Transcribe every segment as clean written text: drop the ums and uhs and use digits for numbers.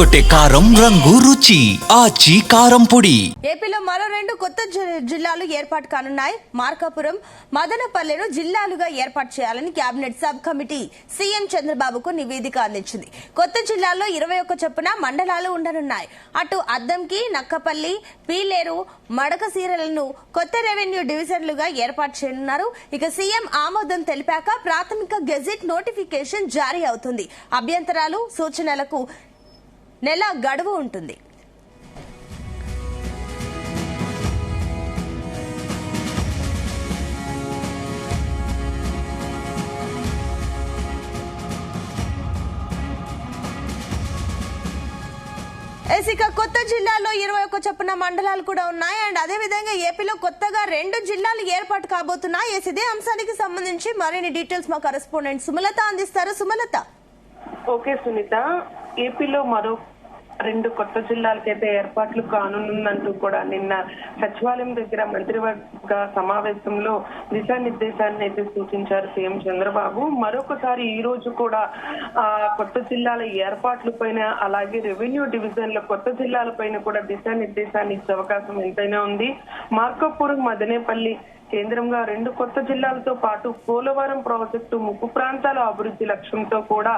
అదరగొట్టే కారం రంగు రుచి ఆచి కారం పొడి. ఏపీలో మరో 2 కొత్త జిల్లాలు ఏర్పాటు కానున్నాయి. మార్కాపురం, మదనపల్లెను జిల్లాలుగా ఏర్పాటు చేయాలని కేబినెట్ సబ్ కమిటీ సీఎం చంద్రబాబుకు నివేదిక అందించింది. కొత్త జిల్లాల్లో 21 చొప్పున మండలాలు ఉండనున్నాయి. అటు అద్దంకి, నక్కపల్లి, పీలేరు, మడకసీరలను కొత్త రెవెన్యూ డివిజన్లుగా ఏర్పాటు చేయనున్నారు. ఇక సీఎం ఆమోదం తెలిపాక ప్రాథమిక గెజిట్ నోటిఫికేషన్ జారీ అవుతుంది. అభ్యంతరాలు, సూచనలకు నెల గడువు ఉంటుంది. ఇక కొత్త జిల్లాలో 21 చొప్పున మండలాలు కూడా ఉన్నాయి. అండ్ అదే విధంగా ఏపీలో కొత్తగా 2 జిల్లాలు ఏర్పాటు కాబోతున్నాయి. ఇదే అంశానికి సంబంధించి మరిన్ని డీటెయిల్స్ మా కరెస్పాండెంట్ సుమలత అందిస్తారు. సుమలత. ఓకే సునీత, ఏపీలో మరో 2 కొత్త జిల్లాలకైతే ఏర్పాట్లు కానుందంటూ కూడా నిన్న సచివాలయం దగ్గర మంత్రివర్గ సమావేశంలో దిశానిర్దేశాన్ని అయితే సూచించారు సీఎం చంద్రబాబు. మరొకసారి ఈ రోజు కూడా కొత్త జిల్లాల ఏర్పాట్ల పైన, అలాగే రెవెన్యూ డివిజన్ల కొత్త జిల్లాల పైన కూడా దిశానిర్దేశాన్ని ఇచ్చే అవకాశం ఎంతైనా ఉంది. మార్కాపురం, మదనేపల్లి కేంద్రంగా 2 కొత్త జిల్లాలతో పాటు పోలవరం ప్రాజెక్టు ముప్పు ప్రాంతాల అభివృద్ధి లక్ష్యంతో కూడా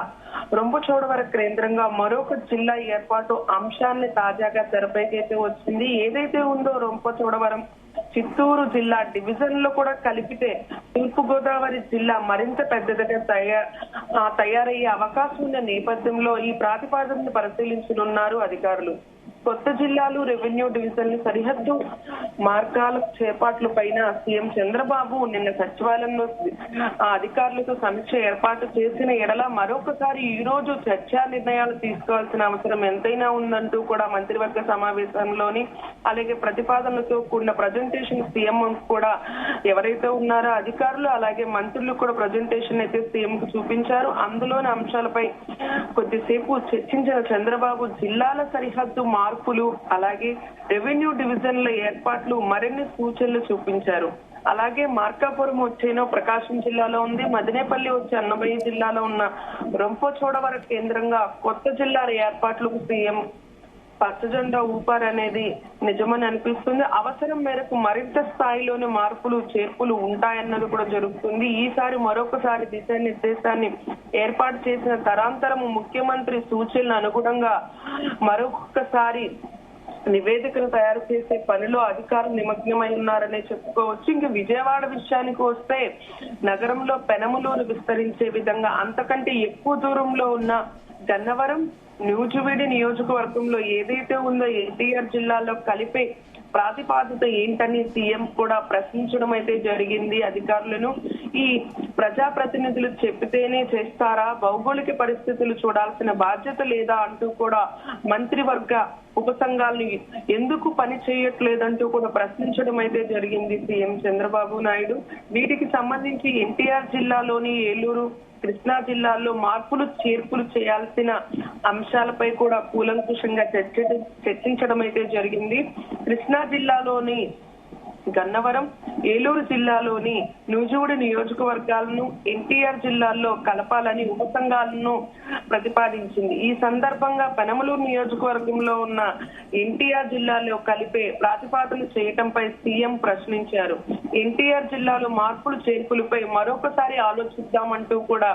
రొంపచోడవరం కేంద్రంగా మరొక జిల్లా ఏర్పాటు అంశాన్ని తాజాగా తెరపైకైతే వచ్చింది. ఏదైతే ఉందో రొంపచోడవరం చిత్తూరు జిల్లా డివిజన్ లో కూడా కలిపితే తూర్పు గోదావరి జిల్లా మరింత పెద్దదిగా తయారయ్యే అవకాశం ఉన్న నేపథ్యంలో ఈ ప్రాతిపాదనను పరిశీలించనున్నారు అధికారులు. కొత్త జిల్లాలు, రెవెన్యూ డివిజన్లు, సరిహద్దు మార్గాల చేపట్ల పైన సీఎం చంద్రబాబు నిన్న సచివాలయంలో అధికారులతో సమీక్ష ఏర్పాటు చేసిన ఎడల మరొకసారి ఈ రోజు చర్చా నిర్ణయాలు తీసుకోవాల్సిన అవసరం ఎంతైనా ఉందంటూ కూడా మంత్రివర్గ సమావేశంలోని, అలాగే ప్రతిపాదనలతో కూడిన ప్రజెంటేషన్ సీఎం కూడా ఎవరైతే ఉన్నారో అధికారులు అలాగే మంత్రులు కూడా ప్రజెంటేషన్ అయితే సీఎం కు చూపించారు. అందులోని అంశాలపై కొద్దిసేపు చర్చించిన చంద్రబాబు జిల్లాల సరిహద్దు మార్పులు, అలాగే రెవెన్యూ డివిజన్ల ఏర్పాట్లు, మరిన్ని సూచనలు చూపించారు. అలాగే మార్కాపురం వచ్చేనో ప్రకాశం జిల్లాలో ఉంది, మదనేపల్లి వచ్చే అన్నమయ్య జిల్లాలో ఉన్న రొంపచోడవరం కేంద్రంగా కొత్త జిల్లాల ఏర్పాట్లకు సీఎం పచ్చజెండా ఊపారనేది నిజమని అనిపిస్తుంది. అవసరం మేరకు మరింత స్థాయిలోని మార్పులు, చేర్పులు ఉంటాయన్నది కూడా జరుగుతుంది. ఈసారి మరొకసారి దిశానిర్దేశాన్ని ఏర్పాటు చేసిన తరాంతరము ముఖ్యమంత్రి సూచనలు అనుగుణంగా మరొకసారి నివేదికను తయారు చేసే పనిలో అధికారులు నిమగ్నమై ఉన్నారనే చెప్పుకోవచ్చు. ఇంక విజయవాడ విషయానికి వస్తే నగరంలో పెనమలూరు విస్తరించే విధంగా అంతకంటే ఎక్కువ దూరంలో ఉన్న గన్నవరం, నూజివీడు నియోజకవర్గంలో ఏదైతే ఉందో ఎన్టీఆర్ జిల్లాలో కలిపే ప్రాతిపాదిత ఏంటని సీఎం కూడా ప్రశ్నించడం అయితే జరిగింది అధికారులను. ఈ ప్రజాప్రతినిధులు చెప్పితేనే చేస్తారా, భౌగోళిక పరిస్థితులు చూడాల్సిన బాధ్యత లేదా అంటూ కూడా మంత్రివర్గ ఉపసంఘాలను ఎందుకు పని చేయట్లేదంటూ కూడా ప్రశ్నించడం అయితే జరిగింది సీఎం చంద్రబాబు నాయుడు. వీటికి సంబంధించి ఎన్టీఆర్ జిల్లాలోని ఏలూరు, కృష్ణా జిల్లాల్లో మార్పులు, చేర్పులు చేయాల్సిన అంశాలపై కూడా కూలంకుషంగా చర్చించడం అయితే జరిగింది. కృష్ణా జిల్లాలోని గన్నవరం, ఏలూరు జిల్లాలోని నూజివీడు నియోజకవర్గాలను ఎన్టీఆర్ జిల్లాల్లో కలపాలని ఉపసంఘాలను ప్రతిపాదించింది. ఈ సందర్భంగా పెనమలూరు నియోజకవర్గంలో ఉన్న ఎన్టీఆర్ జిల్లాలో కలిపే ప్రతిపాదన చేయటంపై సీఎం ప్రశ్నించారు. ఎన్టీఆర్ జిల్లాలో మార్పులు, చేర్పులపై మరొకసారి ఆలోచిద్దామంటూ కూడా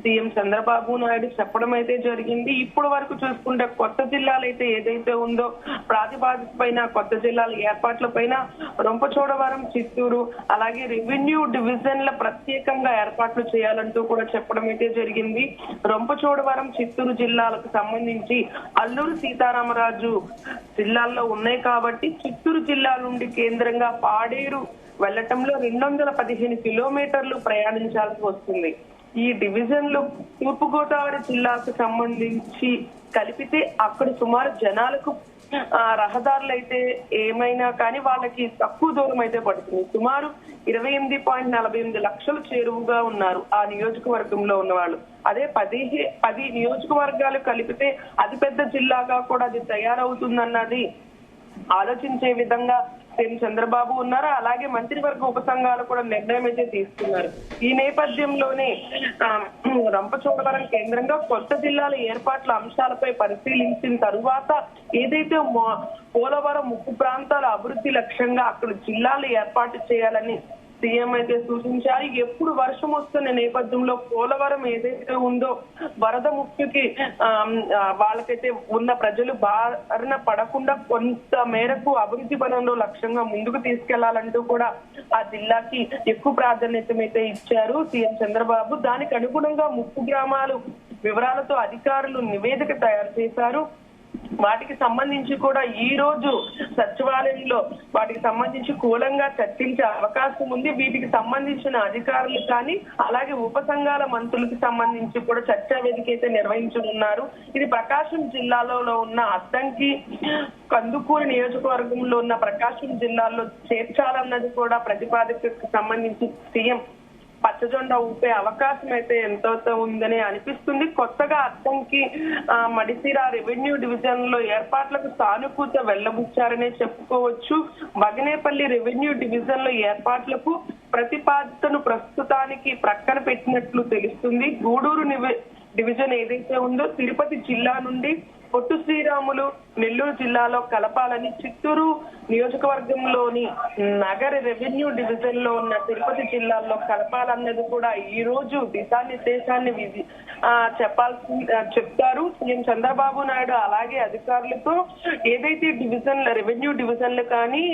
సీఎం చంద్రబాబు నాయుడు చెప్పడం అయితే జరిగింది. ఇప్పటి వరకు చూసుకుంటే కొత్త జిల్లాలు అయితే ఏదైతే ఉందో ప్రాతిపాదిక పైన, కొత్త జిల్లాల ఏర్పాట్ల పైన రొంపచోడవరం, చిత్తూరు, అలాగే రెవెన్యూ డివిజన్ల ప్రత్యేకంగా ఏర్పాట్లు చేయాలంటూ కూడా చెప్పడం అయితే జరిగింది. రొంపచోడవరం, చిత్తూరు జిల్లాలకు సంబంధించి అల్లూరు సీతారామరాజు జిల్లాల్లో ఉన్నాయి కాబట్టి చిత్తూరు జిల్లా నుండి కేంద్రంగా పాడేరు వెళ్లటంలో 215 కిలోమీటర్లు ప్రయాణించాల్సి వస్తుంది. ఈ డివిజన్లు తూర్పుగోదావరి జిల్లాకు సంబంధించి కలిపితే అక్కడ సుమారు జనాలకు రహదారులు అయితే ఏమైనా కానీ వాళ్ళకి తక్కువ దూరం అయితే పడుతుంది. సుమారు 28.48 లక్షలు చేరువుగా ఉన్నారు ఆ నియోజకవర్గంలో ఉన్న వాళ్ళు. అదే 10 నియోజకవర్గాలు కలిపితే అతిపెద్ద జిల్లాగా కూడా అది తయారవుతుందన్నది ఆలోచించే విధంగా సీఎం చంద్రబాబు ఉన్నారు. అలాగే మంత్రివర్గ ఉపసంఘాలు కూడా నిర్ణయం అయితే తీసుకున్నారు. ఈ నేపథ్యంలోనే రంపచోడవరం కేంద్రంగా కొత్త జిల్లాల ఏర్పాట్ల అంశాలపై పరిశీలించిన తరువాత ఏదైతే పోలవరం ముప్పు ప్రాంతాల అభివృద్ధి లక్ష్యంగా అక్కడ జిల్లాలు ఏర్పాటు చేయాలని సీఎం అయితే సూచించారు. ఎప్పుడు వర్షం వస్తున్న నేపథ్యంలో పోలవరం ఏదైతే ఉందో వరద ముప్పుకి వాళ్ళకైతే ఉన్న ప్రజలు బారిన పడకుండా కొంత మేరకు అభివృద్ధి పనుల్లో లక్ష్యంగా ముందుకు తీసుకెళ్లాలంటూ కూడా ఆ జిల్లాకి ఎక్కువ ప్రాధాన్యత అయితే ఇచ్చారు సీఎం చంద్రబాబు. దానికి అనుగుణంగా ముప్పు గ్రామాలు వివరాలతో అధికారులు నివేదిక తయారు చేశారు. వాటికి సంబంధించి కూడా ఈ రోజు సచివాలయంలో వాటికి సంబంధించి కూలంగా చర్చించే అవకాశం ఉంది. వీటికి సంబంధించిన అధికారులు కానీ అలాగే ఉపసంఘాల మంత్రులకు సంబంధించి కూడా చర్చా వేదిక అయితే నిర్వహించనున్నారు. ఇది ప్రకాశం జిల్లాలో ఉన్న అద్దంకి కందుకూరు నియోజకవర్గంలో ఉన్న ప్రకాశం జిల్లాలో చేర్చాలన్నది కూడా ప్రతిపాదనకు సంబంధించి సీఎం పచ్చజెండా ఊపే అవకాశం అయితే ఎంతో ఉందని అనిపిస్తుంది. కొత్తగా అద్దంకి మడిసిర రెవెన్యూ డివిజన్ లో ఏర్పాట్లకు సానుకూలత వెళ్లబుచ్చారనే చెప్పుకోవచ్చు. బగనేపల్లి రెవెన్యూ డివిజన్ లో ఏర్పాట్లకు ప్రతిపాదనను ప్రస్తుతానికి ప్రక్కన పెట్టినట్లు తెలుస్తుంది. గూడూరు డివిజన్ ఏదైతే ఉందో తిరుపతి జిల్లా నుండి పొట్టు శ్రీరాములు నెల్లూరు జిల్లాలో కలపాలని, చిత్తూరు నియోజకవర్గంలోని నగర రెవెన్యూ డివిజన్ లో ఉన్న తిరుపతి జిల్లాలో కలపాలన్నది కూడా ఈ రోజు దిశానిర్దేశాన్ని చెప్తారు సీఎం చంద్రబాబు నాయుడు. అలాగే అధికారులతో ఏదైతే రెవెన్యూ డివిజన్లు కానీ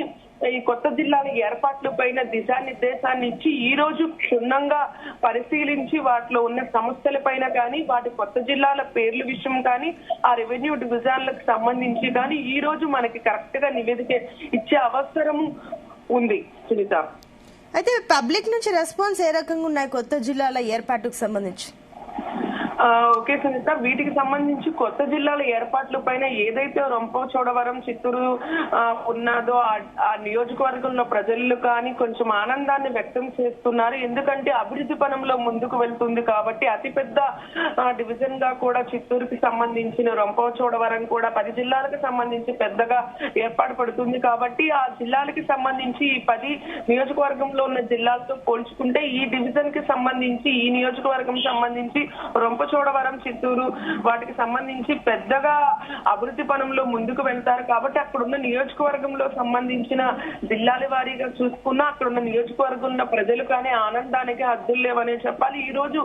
ఈ కొత్త జిల్లాల ఏర్పాట్ల పైన దిశానిర్దేశాన్ని ఇచ్చి ఈ రోజు క్షుణ్ణంగా పరిశీలించి వాటిలో ఉన్న సమస్యల పైన కానీ వాటి కొత్త జిల్లాల పేర్ల విషయం కానీ ఆ రెవెన్యూ డివిజన్లకు సంబంధించి కానీ ఈ రోజు మనకి కరెక్ట్ గా నివేదిక ఇచ్చే అవసరం ఉంది సునీత. అయితే పబ్లిక్ నుంచి రెస్పాన్స్ ఏ రకంగా ఉన్నాయి కొత్త జిల్లాల ఏర్పాటుకు సంబంధించి? ఓకే సునీత, వీటికి సంబంధించి కొత్త జిల్లాల ఏర్పాట్ల పైన ఏదైతే రంపచోడవరం చిత్తూరు ఉన్నదో ఆ నియోజకవర్గంలో ప్రజలు కానీ కొంచెం ఆనందాన్ని వ్యక్తం చేస్తున్నారు. ఎందుకంటే అభివృద్ధి పనంలో ముందుకు వెళ్తుంది కాబట్టి అతిపెద్ద డివిజన్ గా కూడా చిత్తూరుకి సంబంధించిన రంపచోడవరం కూడా 10 జిల్లాలకు సంబంధించి పెద్దగా ఏర్పాటు పడుతుంది కాబట్టి ఆ జిల్లాలకి సంబంధించి ఈ 10 నియోజకవర్గంలో ఉన్న జిల్లాలతో పోల్చుకుంటే ఈ డివిజన్ కి సంబంధించి ఈ నియోజకవర్గం సంబంధించి రంపచోడవరం చిత్తూరు వాటికి సంబంధించి పెద్దగా అభివృద్ధి పనంలో ముందుకు వెళ్తారు కాబట్టి అక్కడున్న నియోజకవర్గంలో సంబంధించిన జిల్లాల వారీగా చూసుకున్నా అక్కడున్న నియోజకవర్గంలో ప్రజలు కానీ ఆనందానికి హద్దులు లేవనే చెప్పాలి. ఈ రోజు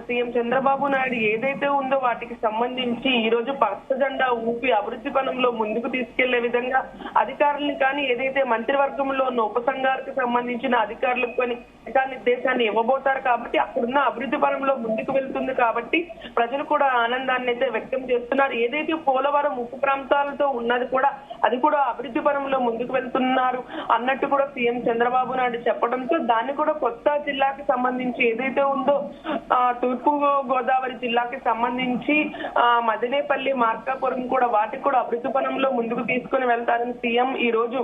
సీఎం చంద్రబాబు నాయుడు ఏదైతే ఉందో వాటికి సంబంధించి ఈ రోజు పచ్చ జెండా ఊపి అభివృద్ధి పనంలో ముందుకు తీసుకెళ్లే విధంగా అధికారులను కానీ ఏదైతే మంత్రివర్గంలో ఉన్న ఉపసంఘాలకు సంబంధించిన అధికారులకు కానీ దిశానిర్దేశాన్ని ఇవ్వబోతారు కాబట్టి అక్కడున్న అభివృద్ధి పనంలో ముందుకు వెళ్తుంది కాబట్టి ప్రజలు కూడా ఆనందాన్ని అయితే వ్యక్తం చేస్తున్నారు. ఏదైతే పోలవరం ముప్పు ప్రాంతాలతో ఉన్నది కూడా అది కూడా అభివృద్ధి పనంలో ముందుకు వెళ్తున్నారు అన్నట్టు కూడా సీఎం చంద్రబాబు నాయుడు చెప్పడంతో దాన్ని కూడా కొత్త జిల్లాకి సంబంధించి ఏదైతే ఉందో తూర్పు గోదావరి జిల్లాకి సంబంధించి మదనేపల్లి మార్కాపురం కూడా వాటికి కూడా అభివృద్ధి పనంలో ముందుకు తీసుకుని వెళ్తారని సీఎం ఈ రోజు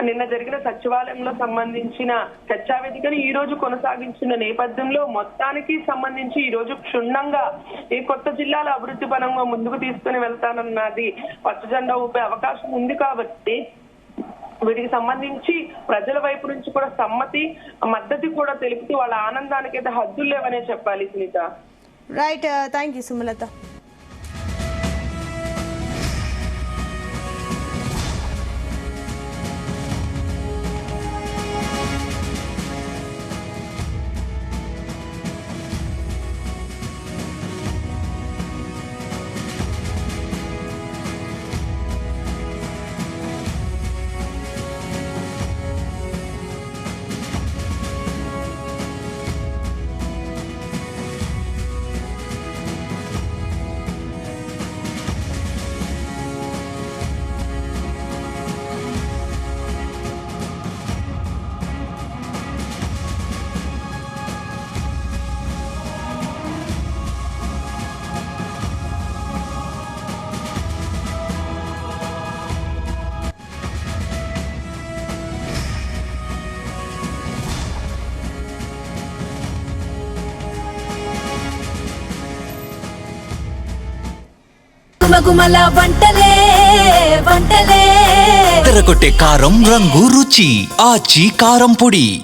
నిన్న జరిగిన సచివాలయంలో సంబంధించిన చర్చా వేదికను ఈ రోజు కొనసాగించిన నేపథ్యంలో మొత్తానికి సంబంధించి ఈ రోజు క్షుణ్ణంగా ఈ కొత్త జిల్లాల అభివృద్ధి పరంగా ముందుకు తీసుకుని వెళ్తానన్నది పచ్చ జెండా ఊపే అవకాశం ఉంది కాబట్టి వీటికి సంబంధించి ప్రజల వైపు నుంచి కూడా మద్దతు కూడా తెలుపుతూ వాళ్ళ ఆనందానికి అయితే హద్దులు లేవనే చెప్పాలి Sunitha. Right, thank you Sumalatha. గుమగుమల వంటలే వంటలే తెరకొట్టే కారం రంగు రుచి ఆచి కారం పొడి.